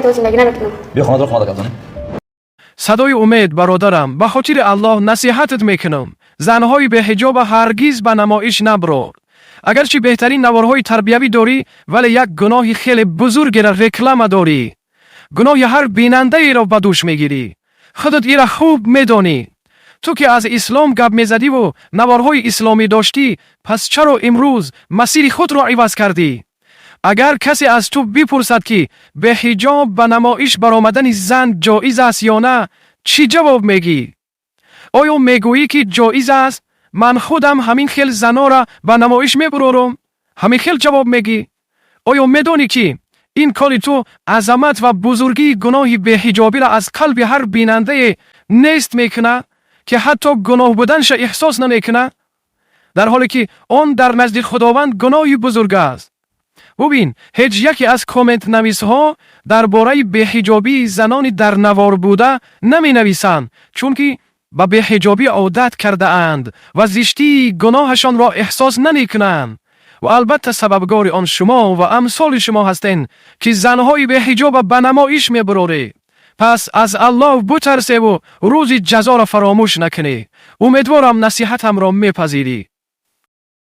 تو زندگی نمیکنم. بیا خانه رو خانه کردن. صدای امید برادرم، به خاطر الله نصیحتت میکنم. زنهای به حجاب هرگز به نمایش نبرو. اگرچه بهترین نوارهای تربیوی داری، ولی یک گناه خیلی بزرگ را رکلام داری. گناه هر بیننده ای را به دوش میگیری. خودت ای را خوب میدانی. تو که از اسلام گپ میزدی و نوارهای اسلامی داشتی، پس چرا امروز مسیر خود را عوض کردی؟ اگر کسی از تو بپرسد که به حجاب به نمایش برآمدن زن جایز است یا نه، چی جواب میگی؟ آیا میگویی که جایز است؟ من خودم همین خیل زنا را به نمایش میبرم؟ همین خیل جواب میگی؟ آیا میدانی که این کار تو عظمت و بزرگی گناه به حجابی را از قلب هر بیننده نیست میکنه که حتی گناه بودنش احساس نمیکنه، در حالی که آن در نزد خداوند گناهی بزرگ است. ببین، هیچ یکی از کامنت نویسها درباره بی‌حجابی زنانی در نوار بوده نمی نویسند، چون که به بی‌حجابی عادت کرده اند و زشتی گناهشان را احساس نمی کنند. و البته سببگار آن شما و امثال شما هستند که زنهای بی‌حجاب به نمایش می برورید. پس از الله بترسید و روز جزا را فراموش نکنی. امیدوارم نصیحتم را میپذیری.